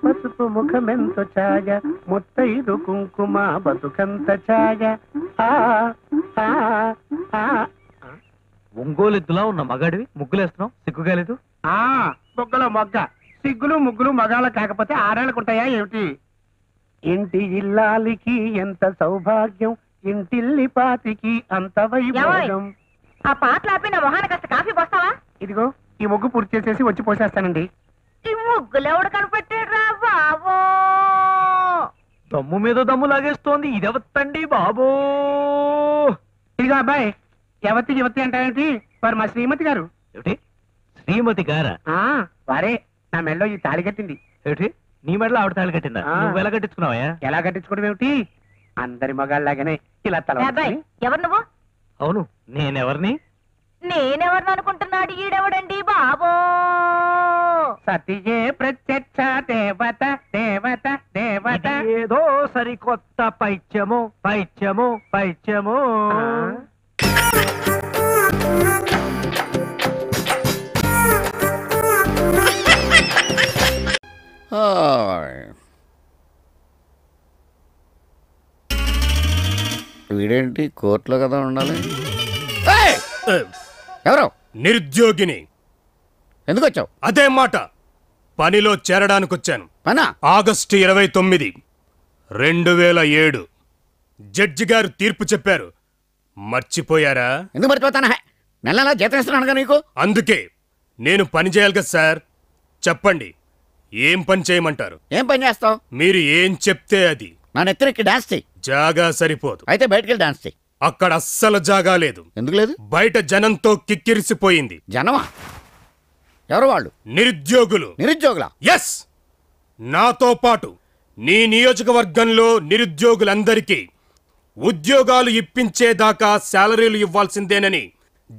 పసుపు ముఖమెంత ఛాయ ముత్తైదు కుంకుమ బతుకంత ఛాయ. ఒంగోలెద్దులా ఉన్న మగాడివి ముగ్గులేస్తున్నావు, సిగ్గుగాలేదు? బొగ్గలో మొగ్గ, సిగ్గులు ముగ్గులు మగాళ్ళ కాకపోతే ఆరేళ్ళకుంటాయా ఏమిటి? ఇంటి ఇల్లాలికి ఎంత సౌభాగ్యం, ఇంటిల్లి పాతికి అంత వైభోగం. ఆ పాటలు ఆపి నా మొహాన్ని కాస్త కాఫీ పోస్తావా? ఇదిగో ఈ ముగ్గు పూర్తి చేసేసి వచ్చి పోసేస్తానండి. ఈ ముగ్గులు ఎవడు కనిపెట్టాడ్రా బాబో? దమ్ము మీద దమ్ము లాగేస్తోంది ఇదెవత్తండి బాబో. ఇదిగో అబ్బాయి, ఎవత్తి యువతి అంటారేంటి? వారు మా శ్రీమతి గారు. ఏమిటి శ్రీమతి గారా? వారే నా మెడలో ఈ తాళి కట్టింది. ఏమిటి నీ మెడలో ఆవిడ తాళి కట్టిందా? నువ్వు ఎలా కట్టించుకున్నావా? ఎలా కట్టించుకోవడం ఏమిటి, అందరి మగాళ్ళలాగానే ఇలా తల. ఎవరు నువ్వు? అవును నేనెవరిని? నేనెవరిని అనుకుంటున్నాడు ఈడెవడండి బాబో? సతియే ప్రత్యక్ష దేవత దేవత దేవత. ఏదో సరికొత్త పైత్యము పైత్యము పైత్యము. వీడేంటి కోర్టులో కదా ఉండాలి? ఎవరు? నిరుద్యోగిని. ఎందుకు వచ్చావు? అదే మాట, పనిలో చేరడానికి వచ్చాను. పనా? ఆగస్టు 29, 2007 జడ్జి గారు తీర్పు చెప్పారు. మర్చిపోయారా? ఎందుకు మర్చిపోతానా? నెల నెలా జీతం ఇస్తున్నానుగా నీకు. అందుకే నేను పని చేయాలి కదా సార్. చెప్పండి, ఏం పని చేయమంటారు? ఏం పని చేస్తావు? మీరు ఏం చెప్తే అది. నా నెత్తిరెక్కి డాన్స్ చెయ్యి. జాగా సరిపోదు. అయితే బయటకెళ్ళి డాన్స్ చెయ్యి. అక్కడ అస్సలు జాగా లేదు. ఎందుకు లేదు? బయట జనంతో కిక్కిరిసిపోయింది. జనమా? ఎవరు వాళ్ళు? నిరుద్యోగులు. నిరుద్యోగులా? ఎస్, నాతో పాటు నీ నియోజకవర్గంలో నిరుద్యోగులందరికీ ఉద్యోగాలు ఇప్పించేదాకా శాలరీలు ఇవ్వాల్సిందేనని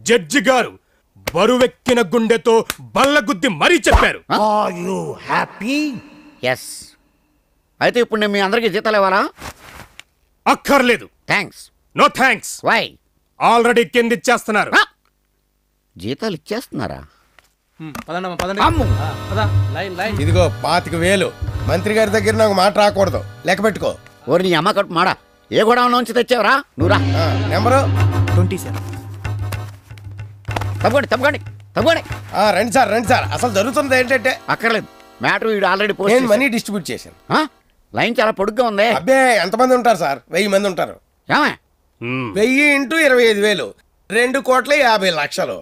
జడ్జి గారు బరువెక్కిన గుండెతో బల్లగుద్ది మరీ చెప్పారు. ఎస్. అయితే ఇప్పుడు నేను మీ అందరికీ జీతాలు ఇవ్వాలా? అక్కర్లేదు. Thanks. No thanks. Why? Already కింద ఇచ్చేస్తున్నారు. జీతాలు ఇచ్చేస్తున్నారా? ఇదిగో 25,000 మంత్రి గారి దగ్గర నాకు మాట రాకూడదు, లెక్క పెట్టుకో. ఓరి నీ అమ్మ కట్టు మాడా, ఏ గోడౌన్ నుంచి తెచ్చావురా? నువ్వురా. నెంబరు 27. తప్పండి తప్పండి తప్పండి. రండి సార్, రండి సార్. అసలు జరుగుతుంది ఏంటంటే అక్కర్లేదు, మ్యాటర్ వీడు ఆల్రెడీ నేను మనీ డిస్ట్రిబ్యూట్ చేశాను. లైన్ చాలా పొడుగ్గా ఉంది. అబ్బే ఎంతమంది ఉంటారు సార్? 1000 మంది ఉంటారు. 1000 × 25,000 2,50,00,000.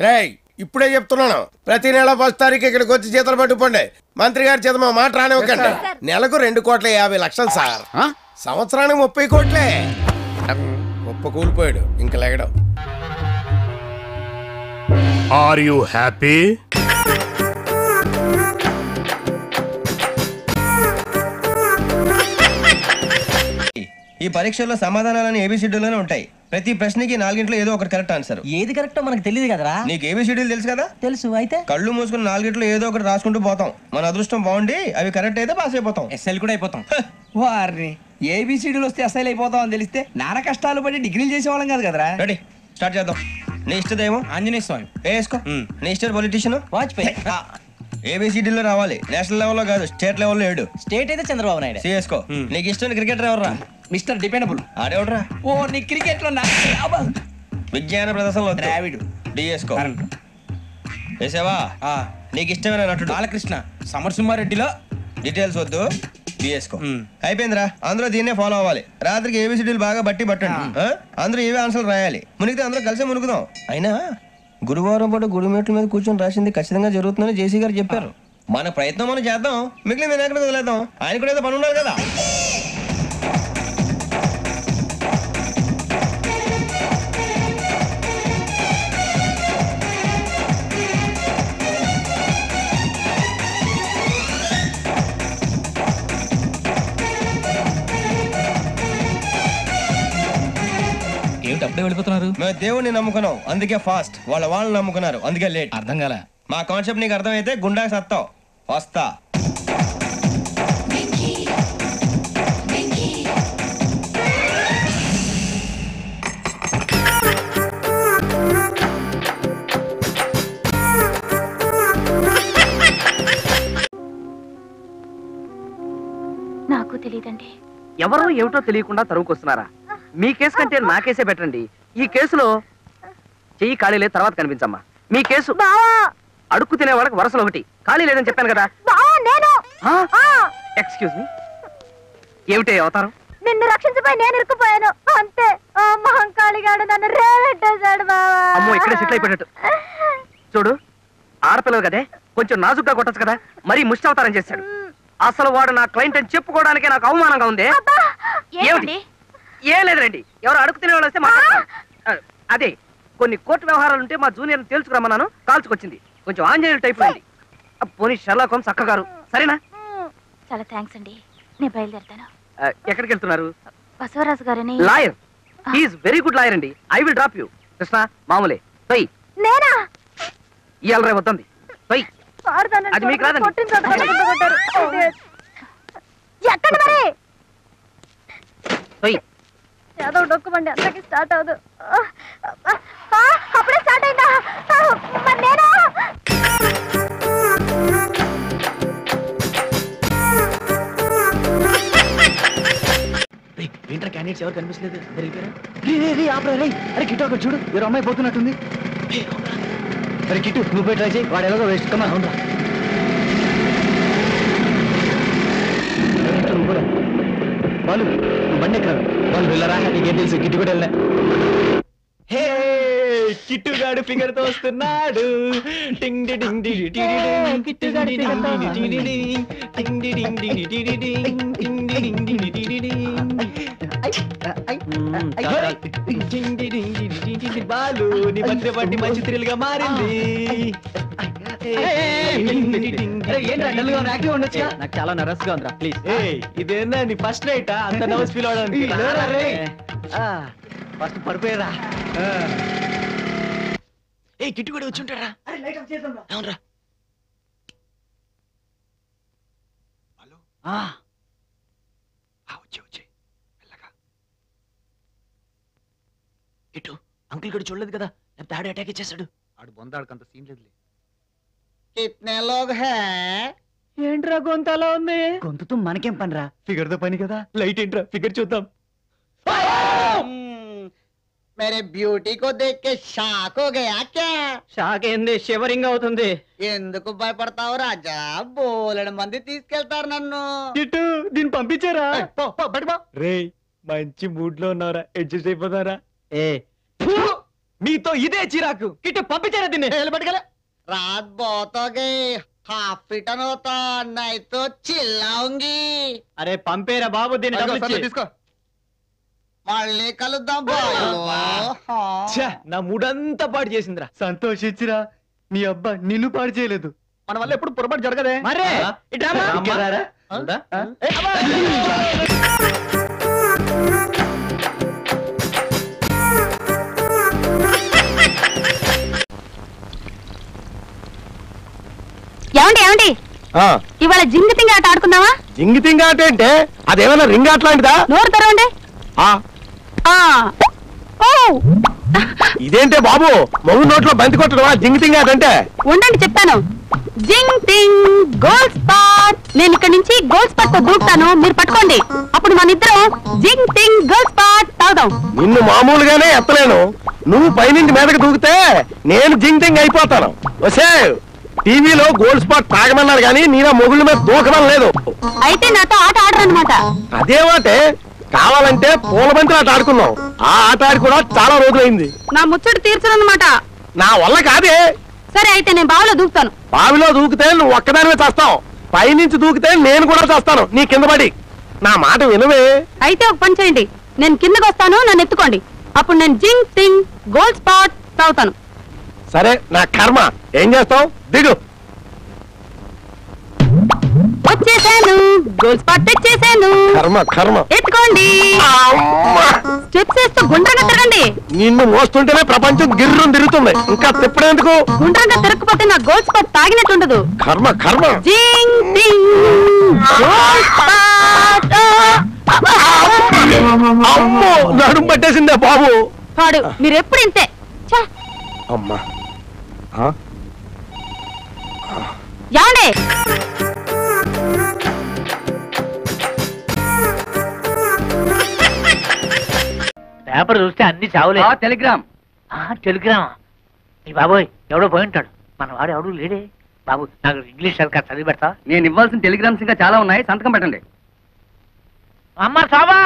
రేయ్, ఇప్పుడే చెప్తున్నాను, ప్రతి నెల 1వ తారీఖు ఇక్కడికి వచ్చి జీతాలు పట్టుకోండి. మంత్రి గారి చేత మా మాట రానివ్వకండి. నెలకు 2,50,00,000 సార్. సంవత్సరానికి 30 కోట్లే. గొప్ప కూలిపోయాడు, ఇంక లెగడం. Are you happy? ఈ పరీక్షల్లో సమాధానాలని ఏబిసిడ్యూల్లోనే ఉంటాయి. ప్రతి ప్రశ్నకి 4 ఏదో ఒకటి కరెక్ట్ ఆన్సర్. ఏది కరెక్టో మనకు తెలియదు కదరా. నీకు ఏబిసిడ్యూల్ తెలుసు కదా? తెలుసు. అయితే కళ్ళు మూసుకుని 4 ఏదో ఒకటి రాసుకుంటూ పోతాం. మన అదృష్టం బాగుండి అవి కరెక్ట్ అయితే పాస్ అయిపోతాం. ఎస్ఎల్ కూడా అయిపోతాం. వారిని ఏబిసిడీలు వస్తే ఎస్ఐలు అయిపోతాం అని తెలిస్తే నాన్న కష్టాలు పడి డిగ్రీలు చేసేవాళ్ళం కాదు కదరా. రెడీ, స్టార్ట్ చేద్దాం. నీ ఇష్టదేమో ఆంజనేయ స్వామి. వేసుకో. నీ ఇష్ట పొలిటీషియన్ వాజ్పేయి. ఏబిసిడీలో రావాలి, నేషనల్ లెవెల్లో కాదు, స్టేట్ లెవెల్లో 7. స్టేట్ అయితే చంద్రబాబు నాయుడు. సిఎస్కో. నీకు ఇష్టం క్రికెటర్ ఎవర్రా? Mister dependable. ఆడేవడరా? ఓ నీ క్రికెట్ లో విజ్ఞాన ప్రదర్శనలో ద్రావిడు. డిఎస్కో. వేసావా? నీకు ఇష్టమైన నటుడు? బాలకృష్ణ. సమర్సింహారెడ్డిలో డీటెయిల్స్ వద్దు, బిఎస్కో. అయిపోయిందిరా, అందరూ దీన్నే ఫాలో అవ్వాలి. రాత్రికి ఏబిసిడీలు బాగా బట్టి పట్టండి. అందరూ ఏవే ఆన్సర్లు రాయాలి. మునిగితే అందరూ కలిసి మునుగుదాం. అయినా గురువారం పాటు గురుమేట్ల మీద కూర్చొని రాసింది ఖచ్చితంగా జరుగుతుందని జేసీ గారు చెప్పారు. మన ప్రయత్నం మనం చేద్దాం, మిగిలిన నేను ఎక్కడ వదిలేద్దాం. ఆయన కూడా ఏదో పని ఉన్నారు కదా. ఏమిటి అప్పుడే వెళ్ళిపోతున్నారు? మేము దేవుడిని నమ్ముకున్నాం, అందుకే ఫాస్ట్. వాళ్ళని నమ్ముకున్నారు, అందుకే లేట్. అర్థం కాల. మా కాన్సెప్ట్ నీకు అర్థమైతే గుండా సత్తావు. వస్తా. తెలియదండి. ఎవరో ఏమిటో తెలియకుండా తరువుకొస్తున్నారా? మీ కేసు కంటే నా కేసే బెటర్ అండి. ఈ కేసులో చెయ్యి ఖాళీ లేదు, తర్వాత కనిపించమ్మా. మీ కేసు అడుక్కు తినే వాళ్ళకి వరుసలు ఒకటి, ఖాళీ లేదని చెప్పాను కదా. ఎక్స్క్యూజ్ మీ, ఏమిటి అవతారం? నిన్ను రక్షించబోయి నేను ఇరుక్కుపోయాను అంతే. మహంకాళిగాడు నన్ను రేవెట్టేశాడు బావా. అమ్మో, ఇక్కడే సెటిల్ అయిపోయినట్టు. చూడు, ఆడపిల్లలు కదే, కొంచెం నాజుగ్గా కొట్టచ్చు కదా, మరీ ముష్టి అవతారం చేశాడు. అసలు వాడు నా క్లయింట్ అని చెప్పుకోవడానికే నాకు అవమానంగా ఉంది. ఏమిటి? ఏం లేదండి, ఎవరు అడుగు తినే వాళ్ళు వస్తే మాట్లాడతాను. అదే కొన్ని కోర్టు వ్యవహారాలు ఉంటే మా జూనియర్ తేల్చుకురమ్మన్నాను, కాల్చుకొచ్చింది. కొంచెం ఆంజనేయులు టైప్ అండి. పోనీ షర్లాక్ హోమ్స్ అక్క గారు, సరేనా? చాలా థ్యాంక్స్ అండి, నేను బయలుదేరుతాను. ఎక్కడికి వెళ్తున్నారు? బసవరాజు గారని lawyer. He's very good lawyer అండి. I will drop you. Krishna, మామూలే తొయ్. నేనా? ఇవాళ రేపు వద్దండి, తొయ్. అది మీకు రాదండి. ఎక్కడ మరి? తొయ్. ఏదో డొక్కుమండి, అందరికి స్టార్ట్ అవదు. అప్పుడే స్టార్ట్ అయిందా? మరి నేను ఇంటర్ క్యాండిడేట్స్ ఎవరు కనిపించలేదు. అరే కిట్టు, అక్కడ చూడు, మీరు అమ్మాయి పోతున్నట్టుంది. అరే కిట్టు, నువ్వు పోయి ట్రై చేయి, వాడు ఎలాగో వేస్ట్. కమా, అవునరా. నువ్వు కూడా వాళ్ళు, నువ్వు బండి ఎక్కరా. వాళ్ళు వెళ్ళరా, నీకేం తెలుసు? కిట్టు కూడా వెళ్ళా. హే, కిట్టుగాడు ఫిగర్ తో వస్తున్నాడు. టింగ్ డి డింగ్ డి డి డి డి. కిట్టుగాడు ఫిగర్ తో టింగ్ డి డింగ్ టింగ్ డి డింగ్ డి డి డి డి టింగ్ డి డింగ్ డి డి డి డి. బాలు, నీ బర్త్డే పార్టీ మంచి థ్రిల్ గా మారింది. నాకు చాలా నర్వస్ గా ఉందిరా, ప్లీజ్. ఇదేనా నీ ఫస్ట్ నైట్? అంత నర్వస్ ఫీల్ అవడానికి ఫస్ట్ పడిపోయారా? ఏ కిట్టు కూడా వచ్చి ఉంటారా? అవునరా. వచ్చి వెళ్ళగా ఇటు అంకుల్ గడు చూడలేదు కదా, లేకపోతే ఆడే అటాక్ ఇచ్చేసాడు. ఆడు బొందాడుకంత సీన్ లేదు. ఏంట్రా గొంతలా ఉంది? గొంతుతో మనకేం పనిరా, ఫిగర్ తో పని కదా. లైట్ ఏంట్రా, ఫిగర్ చూద్దాం. मेरे ब्यूटी को देख के షాక్ हो गया क्या? షాక్ ఏంది, షివరింగ్ అవుతుంది. ఎందుకు భయపడతావు రాజా? బోలెడు మంది తీసుకెళ్తారు నన్ను. ఇటు దీన్ని పంపించారా? రే, మంచి మూడ్ లో ఉన్నారా, అడ్జస్ట్ అయిపోతారా? ఏ మీతో ఇదే చిరాకు. ఇటు పంపించారా దీన్ని? रात बहुत हो गई, हाफ फिटन होता नहीं तो चिल्लाऊंगी. అరే పంపేరా బాబు, దీన్ని తీసుకో. మళ్ళీ కలుద్దాం బాబు. నా మూడంతా పాడు చేసిందిరా. సంతోషించిరా, నీ అబ్బా నిన్ను పాడు చేయలేదు. మన వల్ల ఎప్పుడు పొరపాటు జరగదే. మరే ఏమండి ఏమండి, ఇవాళ జింగి తింగి ఆట ఆడుకుందామా? జింగి తింగ ఆట అంటే అదేమన్నా రింగ్ ఆట లాంటిదా? నోరు తెరవండి. ఇదేంటే బాబు, మొగు నోట్లో బంతి కొట్టడమా జింగి తింగ ఆట అంటే? ఉండండి చెప్తాను. జింగ్ టింగ్ గోల్ స్పాట్. నేను ఇక్కడ నుంచి గోల్ స్పాట్ తో దూకుతాను, మీరు పట్టుకోండి. అప్పుడు మన ఇద్దరం జింగ్ టింగ్ గోల్ స్పాట్ తాగుదాం. నిన్ను మామూలుగానే ఎత్తలేను, నువ్వు పైనుంచి మీదకి దూకితే నేను జింగ్ టింగ్ అయిపోతాను. వసే, టీవీలో గోల్ స్పాట్ తాగమన్నారు కానీ నేను మొగుళ్ళ మీద దూకడం లేదు. అయితే నాతో ఆట ఆడరు అనమాట? అదేమాటే, కావాలంటే పూల బంతి ఆట ఆడుకున్నాం. ఆ ఆట ఆడి కూడా చాలా రోజులైంది. నా ముచ్చట తీర్చరన్నమాట. నా వల్ల కాదే. సరే అయితే నేను బావిలో దూకుతాను. బావిలో దూకితే నువ్వు ఒక్కదానివే చేస్తావు, పైనుంచి దూకితే నేను కూడా చేస్తాను నీ కింద పడి. నా మాట వినవే. అయితే ఒక పని చేయండి, నేను కిందకి వస్తాను, నన్ను ఎత్తుకోండి. అప్పుడు నేను జింగ్ టింగ్ గోల్ స్పాట్ తాగుతాను. సరే, నా కర్మ. ఏం చేస్తావు? దిగు. వచ్చేసాను, గోల్ స్పాట్ తెచ్చేసాను. కర్మ కర్మ. ఎత్తుకోండి. స్టెప్స్ వేస్తూ గుండ్రంగా తిరగండి. నిన్ను మోస్తుంటేనే ప్రపంచం గిర్రం తిరుగుతుంది, ఇంకా తిప్పడేందుకు? గుండ్రంగా తిరగకపోతే నా గోల్ స్పాట్ తాగినట్టుండదు. కర్మ కర్మ. జింగ్ టింగ్ గోల్ స్పాట్. అమ్మో, నడుము పట్టేసిందే బాబు. పాడు, మీరు ఎప్పుడు ఇంతే. అమ్మా, ఏమండి? పేపర్ చూస్తే అన్ని చావులే. టెలిగ్రామ్. టెలిగ్రామా? ఈ బాబోయ్ ఎవడో పోయి ఉంటాడు. మన వాడు ఎవడు లేడే. బాబు నాకు ఇంగ్లీష్ సరిగ్గా చదివి పెడతా. నేను ఇవ్వాల్సిన టెలిగ్రామ్స్ ఇంకా చాలా ఉన్నాయి, సంతకం పెట్టండి. అమ్మ శోభా,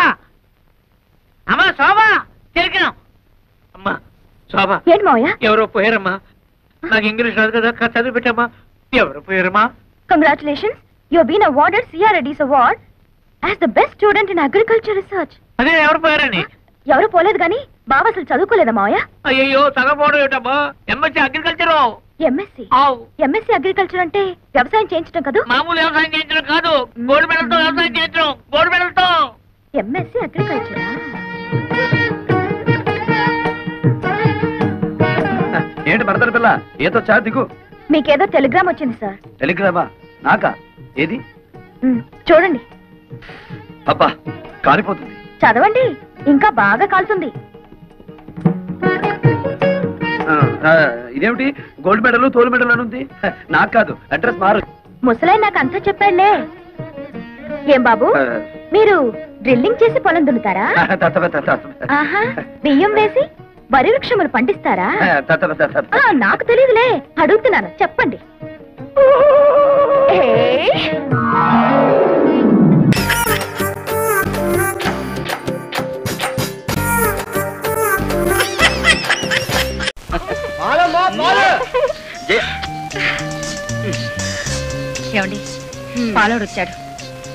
అమ్మ శోభా, టెలిగ్రామ్. అమ్మా శోభా, ఏంటి మావయ్య? ఎవరో పోయారమ్మా. నాకు ఇంగ్లీష్ రాదు కదా, చదివి పెట్టమ్మా. ఎవరో పోయారమ్మా. Congratulations, you have been awarded CRADs award as the best student in agriculture research. అదే ఎవరు పోయారని. ఎవరు పోలేదు కానీ బాబు అసలు చదువుకోలేదా మావయ్య? అయ్యో చదవపోవడం ఏమిటమ్మా. MSc agriculture. ఎంఎస్సీ అగ్రికల్చర్ అంటే వ్యవసాయం చేయించడం కదా? మామూలు వ్యవసాయం చేయించడం కాదు, గోల్డ్ మెడల్తో వ్యవసాయం చేయించడం. గోల్డ్ మెడల్తో. ఎంఎస్సీ అగ్రికల్చరా? ఏంటి భర్తల పిల్ల, ఏదో చా దిగు. మీకేదో టెలిగ్రామ్ వచ్చింది సార్. టెలిగ్రామా? నాకా? ఏది? చూడండి. అబ్బా కాలిపోతుంది. చదవండి, ఇంకా బాగా కాలుతుంది. ఇదేమిటి గోల్డ్ మెడల్ తోలు మెడల్ అని ఉంది? నాకు కాదు, అడ్రస్ మారు. ముసలాయి నాకు అంతా చెప్పాడులే. ఏం బాబు, మీరు డ్రిల్లింగ్ చేసి పొలం దున్నుతారా? ఆహా, బియ్యం వేసి వరి వృక్షములు పండిస్తారా? నాకు తెలియదులే, అడుగుతున్నాను, చెప్పండి. ఏమండి, పాలోడు వచ్చాడు,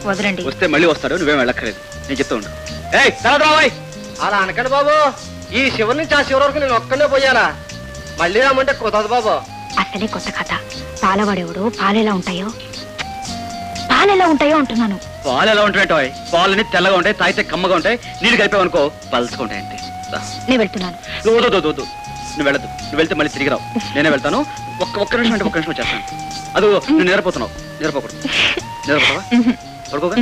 వదలండి. వస్తే మళ్ళీ వస్తాడు, నువ్వేం వెళ్ళక్కర్లేదు, నేను చెప్తా ఉండు. ఏయ్ రాయ్, అలా అనకండి బాబు. ఈ శివరి నుంచి ఆ శివరి వరకు నేను ఒక్కనే పోయాలా? మళ్ళీ రామంటే కుదరదు బాబు. అసలే కొత్త కథ. పాలవాడేవుడు పాలెలా ఉంటాయో అంటున్నాను. పాలు ఎలా ఉంటాయి? పాలని తెల్లగా ఉంటాయి, తాగితే కమ్మగా ఉంటాయి, నీళ్ళు కలిపావనుకో పలుచుకుంటాయి అంతే. నేను వెళ్తున్నాను. నువ్వు వెళ్ళదు, నువ్వు వెళ్తే మళ్ళీ తిరిగి రావు, నేనే వెళ్తాను. ఒక్క నిమిషం అంటే ఒక్క నిమిషం వచ్చేస్తాను. అది నువ్వు నిద్రపోతున్నావు, నిద్రపోకూడదు. నిద్రపోతావా? పడుకోగా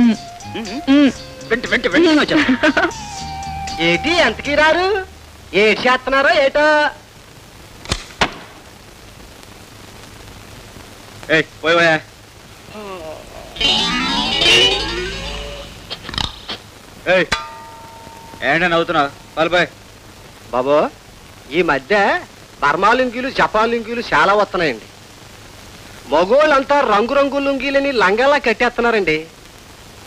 వెంట వచ్చేస్తా. ఏటి ఎంతకీ రారు? ఏటి చేస్తున్నారో ఏటో. పోయా ఏంటని అవుతున్నావు? పాల్బాయ్ బాబు, ఈ మధ్య బర్మా లుంగీలు జపాన్ లుంగీలు చాలా వస్తున్నాయండి. మగోళ్ళంతా రంగురంగు లుంగీలని లంగాలా కట్టేస్తున్నారండి.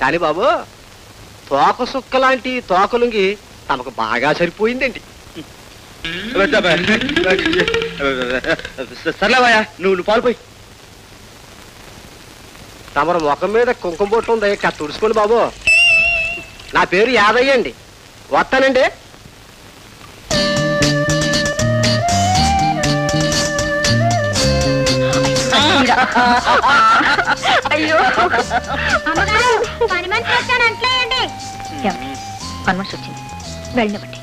కానీ బాబు, తోక సుక్క లాంటి తోక లుంగి తమకు బాగా సరిపోయిందండి. సర్లేవయ్యా, నువ్వు పాల్పోయి. తమరు ముఖం మీద కుంకుమ బొట్టు ఉంది, తుడుచుకోండి బాబు. నా పేరు యాదయ్య అండి, వస్తానండి. అయ్యో, పని మనిషి వచ్చింది, వెళ్ళనివ్వండి.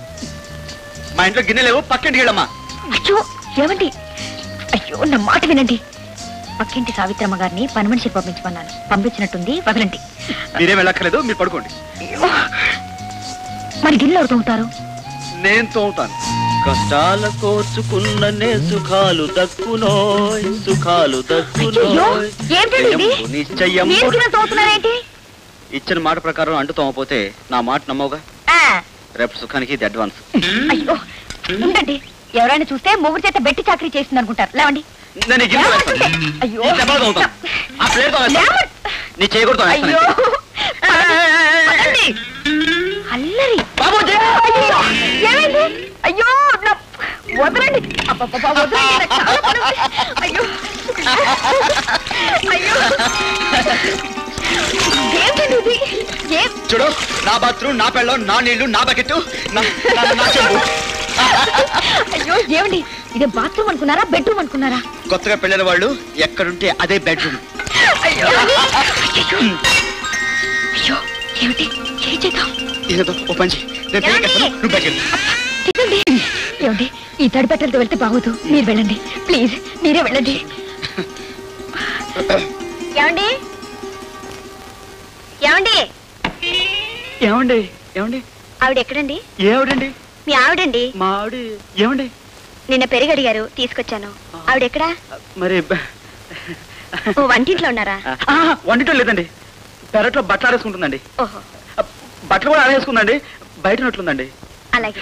మా ఇంట్లో గిన్నె లేవు, పక్కింటికి వెళ్ళమ్మా. అయ్యో ఏమండి, అయ్యో నా మాట వినండి. పక్కింటి సావిత్రమ్మ గారిని పని మనిషి పంపించమన్నాను, పంపించినట్టుంది, వదలండి. మీరేం వెళ్ళక్కర్లేదు, మీరు పడుకోండి. మరి గిన్నెలు ఎవరు తోముతారు? నేను తోముతాను. కష్టాల కోర్చుకున్ననే సుఖాలు దక్కునోయ్, సుఖాలు దక్కునోయ్. ఇచ్చిన మాట ప్రకారం అంటు తోమపోతే నా మాట నమ్మవుగా. రేపు సుఖానికి ఇది అడ్వాన్స్. అయ్యో ఉండండి, ఎవరైనా చూస్తే మొగుడు చేత బెట్టి చాకరీ చేస్తుంది అనుకుంటారు. లేవండి. నీ చేయకూడదు. అల్లరి. అయ్యో వదలండి, వదలండి. అయ్యో అయ్యో, చూడు, నా బాత్రూమ్, నా పెళ్ళం, నా నీళ్లు, నా బకెట్, అయ్యో ఏమండి, ఇదే బాత్రూమ్ అనుకున్నారా, బెడ్రూమ్ అనుకున్నారా? కొత్తగా పెళ్ళిన వాళ్ళు ఎక్కడుంటే అదే బెడ్రూమ్. అయ్యో అయ్యో, ఏమిటి చేద్దాం? ఏదో ఓ పంచి, నువ్వు బయటకెళ్ళు. ఏమండి, ఈ తడిపెట్టలతో వెళ్తే బాగోదు, మీరు వెళ్ళండి ప్లీజ్, మీరే వెళ్ళండి. ఏమండి ఏమండి ఏమండి ఏమండి, ఆవిడ ఎక్కడండి? ఏమిటండి? మీ ఆవిడండి. మా ఆవిడ ఏమండి? నిన్న పెరుగు అడిగారు, తీసుకొచ్చాను. ఆవిడెక్కడా? మరి వంటింట్లో ఉన్నారా? వంటింట్లో లేదండి, పెరట్లో బట్టలు ఆరేసుకుంటుందండి. ఓహో, బట్టలు కూడా ఆరేసుకుందండి, బయట నట్లుందండి. అలాగే.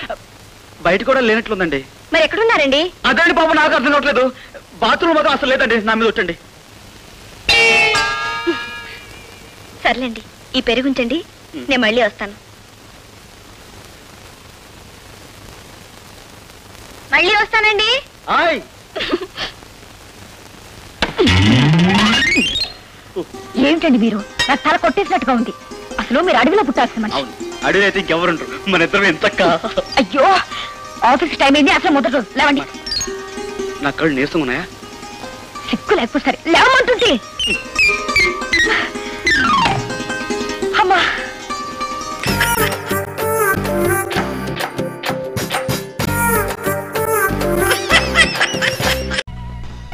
బయట కూడా లేనట్లుందండి. మరి ఎక్కడున్నారండి? అదండి బాబు, నాకు అర్థం కావట్లేదు. బాత్రూమ్ మాత్రం అసలు లేదండి. నా మీద వచ్చండి. సర్లేండి, ఈ పెరుగుంచండి, నేను మళ్ళీ వస్తాను. మళ్ళీ వస్తానండి. ఏమిటండి మీరు? నాకు తల కొట్టేసినట్టుగా ఉంది. అసలు మీరు అడవిలో పుట్టాల్సిన మనిషి. అడవి అయితే ఇంకెవరుంటారు? మన ఇద్దరం ఎంత. అయ్యో, ఆఫీస్ టైం అయింది. అసలు మొదటి రోజు లేవండి. నా కళ్ళు నీరసంగా ఉన్నాయా? సిగ్గు లేకపోతే సరే లేవమంటుంది. అమ్మా,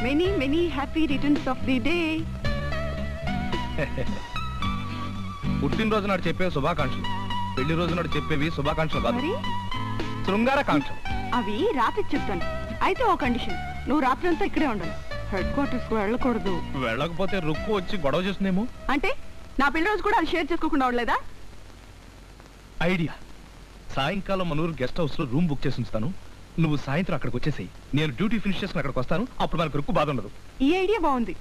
many many happy returns of the day. పుట్టినరోజు నాడు చెప్పే శుభాకాంక్షలు, పెళ్లి రోజు నాడు చెప్పేవి శుభాకాంక్షలు కాదు, శృంగారకాంక్షలు. అవి రాత్రి చెప్తాను. అయితే ఓ కండిషన్, నువ్వు రాత్రంతా ఇక్కడే ఉండాలి. హెడ్ క్వార్టర్స్ కు వెళ్ళకూడదు. వెళ్ళకపోతే రుక్కు వచ్చి గొడవ చేస్తుందేమో. అంటే నా పెళ్లి రోజు కూడా అది షేర్ చేసుకోకుండా ఉండలేదా? ఐడియా. సాయంకాలం మనూరు గెస్ట్ హౌస్ లో రూమ్ బుక్ చేసి ఉంచుతాను. నువ్వు సాయంత్రం అక్కడికి వచ్చేసేయి. నేను డ్యూటీ ఫినిష్ చేసుకుని అక్కడికి వస్తాను. అప్పుడు మనకు రుక్కు బాధ ఉండదు. ఈ ఐడియా బాగుంది.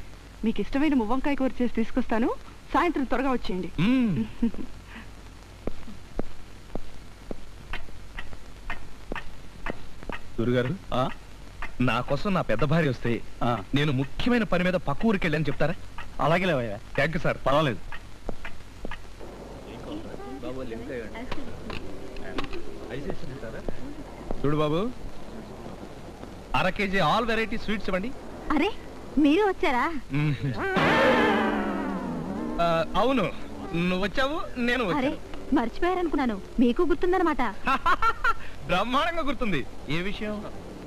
మీకు ఇష్టమైన మువ్వంకాయ కూర చేసి తీసుకొస్తాను. సాయంత్రం త్వరగా వచ్చేయండి. గురుగారు, నా కోసం నా పెద్ద భార్య వస్తే నేను ముఖ్యమైన పని మీద పక్క ఊరికి వెళ్ళని చెప్తారా? అలాగే లేవయ్యా. Thank you sir. పర్వాలేదు. చూడు బాబు, అర కేజీ ఆల్ వెరైటీ స్వీట్స్ ఇవ్వండి. అరే, మీరు వచ్చారా? అవును, నువ్వు వచ్చావు, నేను వచ్చాను. మర్చిపోయారనుకున్నాను. మీకు గుర్తుందన్నమాట. బ్రహ్మాండంగా గుర్తుంది. ఏ విషయం?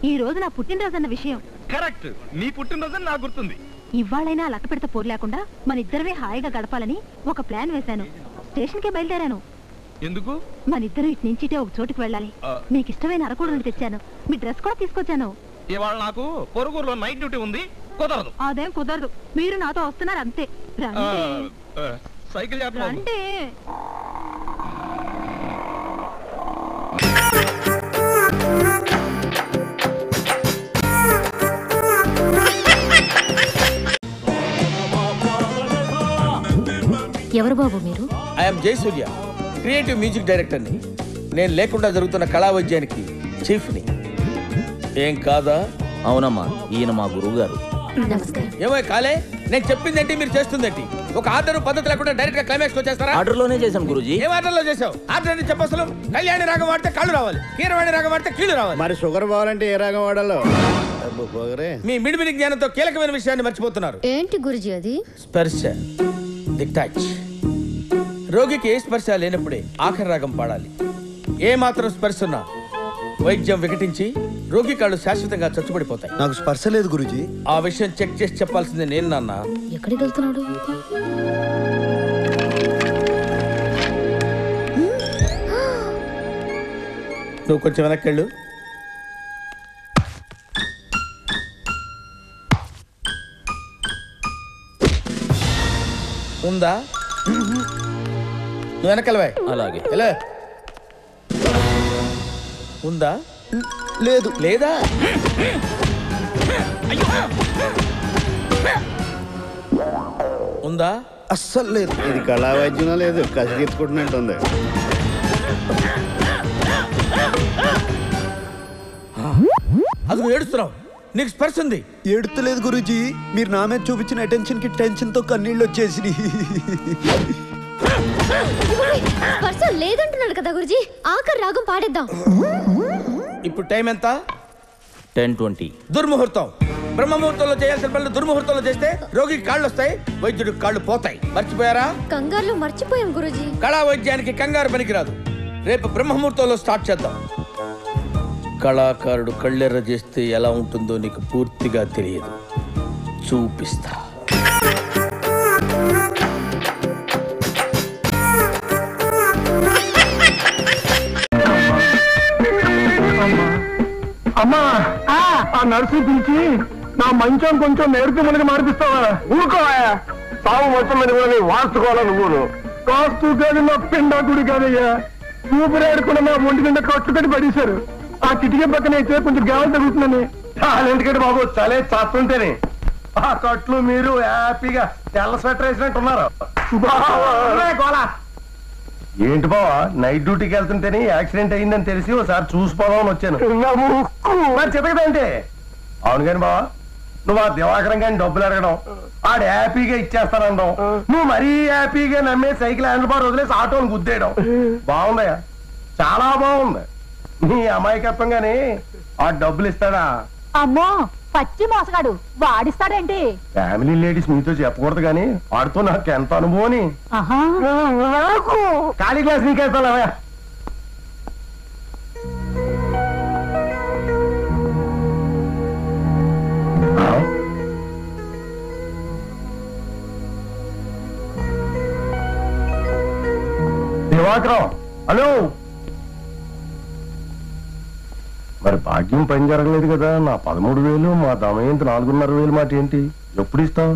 ఈ రోజు నా పుట్టినరోజు అన్న విషయం. కరెక్ట్, నీ పుట్టినరోజు నాకు గుర్తుంది. ఇవాళైనా లక్క పెడత పోరు లేకుండా మన ఇద్దరమే హాయిగా గడపాలని ఒక ప్లాన్ వేశాను. స్టేషన్కే బయలుదేరాను. ఎందుకు? మన ఇద్దరు ఇటు నుంచి ఒక చోటుకు వెళ్ళాలి. మీకు ఇష్టమైన అరకూడలు తెచ్చాను. మీ డ్రెస్ కూడా తీసుకొచ్చాను. ఇవాళ నాకు పొరుగురులో నైట్ డ్యూటీ ఉంది, కుదరదు. అదేం కుదరదు. మీరు నాతో వస్తున్నారు అంతే. సైకిల్ రండి. ఎవరు బాబు మీరు? ఐఎమ్ జయసూర్య, క్రియేటివ్ మ్యూజిక్ డైరెక్టర్ని. నేను లేకుండా జరుగుతున్న కళా వైద్యానికి చీఫ్ని. ఏం కాదా? అవునమ్మా, ఈయన మా గురువు గారు. ఏమో కాలే, నేను చెప్పిందేంటి, మీరు చేస్తుందేంటి? ఒక ఆర్డర్ పద్ధతి లేకుండా డైరెక్ట్ గా క్లైమాక్స్ వచ్చేస్తారా? ఆర్డర్ లోనే చేశాను గురూజీ. ఏం ఆర్డర్ లో చేసావు? ఆర్డర్ అని చెప్పసలు. కళ్యాణి రాగం వాడితే కాళ్ళు రావాలి, కీరవాణి రాగం వాడితే కీళ్ళు రావాలి. మరి షుగర్ పోవాలంటే ఏ రాగం వాడాలో? మీ మిడిమిడి జ్ఞానంతో కీలకమైన విషయాన్ని మర్చిపోతున్నారు. ఏంటి గురుజీ అది? స్పర్శ, ది టచ్. రోగికి ఏ స్పర్శ లేనప్పుడే ఆఖరి రాగం పాడాలి. ఏ మాత్రం స్పర్శ ఉన్నా వైద్యం వికటించి రోగి కాళ్ళు శాశ్వతంగా చచ్చుబడిపోతాయి. నాకు స్పర్శ లేదు గురూజీ. ఆ విషయం చెక్ చేసి చెప్పాల్సింది నేను నాన్న. ఎక్కడికి వెళ్తున్నాడు? నువ్వు కొంచెం వెనక్కి వెళ్ళు. ఉందా? నువ్వు వెనకలవా? అలాగే. ఎలా ఉందా? లేదు. లేదా? ఉందా? అస్సలు లేదు. ఇది కళా వైద్యం లేదు, కసిగెత్తుకుంటున్నట్టుంది. అది ఏడుస్తున్నావు, నీకు స్పర్శ ఉంది. ఏడుతలేదు గురూజీ, మీరు నా మీద చూపించిన అటెన్షన్ కి టెన్షన్ తో కన్నీళ్ళు వచ్చేసి. స్పర్శ లేదంటున్నాడు కదా గురుజీ. ఆఖరి రాగం పాడేద్దాం. ఇప్పుడు టైం ఎంత? 10:20. దుర్ముహూర్తం. బ్రహ్మముహూర్తంలో చేయాల్సిన పనులు దుర్ముహూర్తంలో చేస్తే రోగికి కాళ్ళు వస్తాయి, వైద్యుడికి కాళ్ళు పోతాయి. మర్చిపోయారా? కంగారులో మర్చిపోయాం గురుజీ. కళా వైద్యానికి కంగారు పనికిరాదు. రేపు బ్రహ్మముహూర్తంలో స్టార్ట్ చేద్దాం. కళాకారుడు కళ్ళెర్ర చేస్తే ఎలా ఉంటుందో నీకు పూర్తిగా తెలియదు, చూపిస్తా. అమ్మా, ఆ నర్సు పిలిచి నా మంచం కొంచెం నేర్పు మనకి మార్పిస్తావా? ఊరుకోవా, సాగు మొత్తం మీద కూడా వాస్తుకోవాలా? నువ్వును వాస్తు కాదు, నా పిండాకుడి కాదయ్యా. ఊపిరాడుకున్న నా ఒంటి నిండా కట్లు కట్టి పడేశారు. ఆ కిటికీ పక్కన అయితే కొంచెం గాలి తగ్గుతుందని. ఎందుకంటే బాబు చలే చాస్తుంటేనే ఆ కట్లు మీరు హ్యాపీగా తెల్ల స్వెటర్ వేసినట్టున్నారు. ఏంటి బావా, నైట్ డ్యూటీకి వెళ్తుంటేనే యాక్సిడెంట్ అయిందని తెలిసి ఒకసారి చూసిపోదామని వచ్చాను. మరి చెప్పదంటే అవును కాని బావా, నువ్వు ఆ దివాకరం కానీ డబ్బులు అడగడం, ఆడు హ్యాపీగా ఇచ్చేస్తానడం, నువ్వు మరీ హ్యాపీగా నమ్మే సైకిల్ హ్యాండిల్ బార్ వదిలేసి ఆటోని గుద్దేయడం బాగుందయ్యా, చాలా బాగుంది. నీ అమాయకత్వంగానే ఆ డబ్బులు ఇస్తాడా? అమ్మో పచ్చి మోసగాడు, వాడిస్తాడేంటి? ఫ్యామిలీ లేడీస్ మీతో చెప్పకూడదు కానీ వాడితో నాకు ఎంత అనుభవం. ఖాళీ గ్లాస్ నీకేస్తాను. దివాకరం, హలో. మరి భాగ్యం పని జరగలేదు కదా, నా 13,000 మా దమయంతి 4,500 మాట ఏంటి? ఎప్పుడు ఇస్తావు?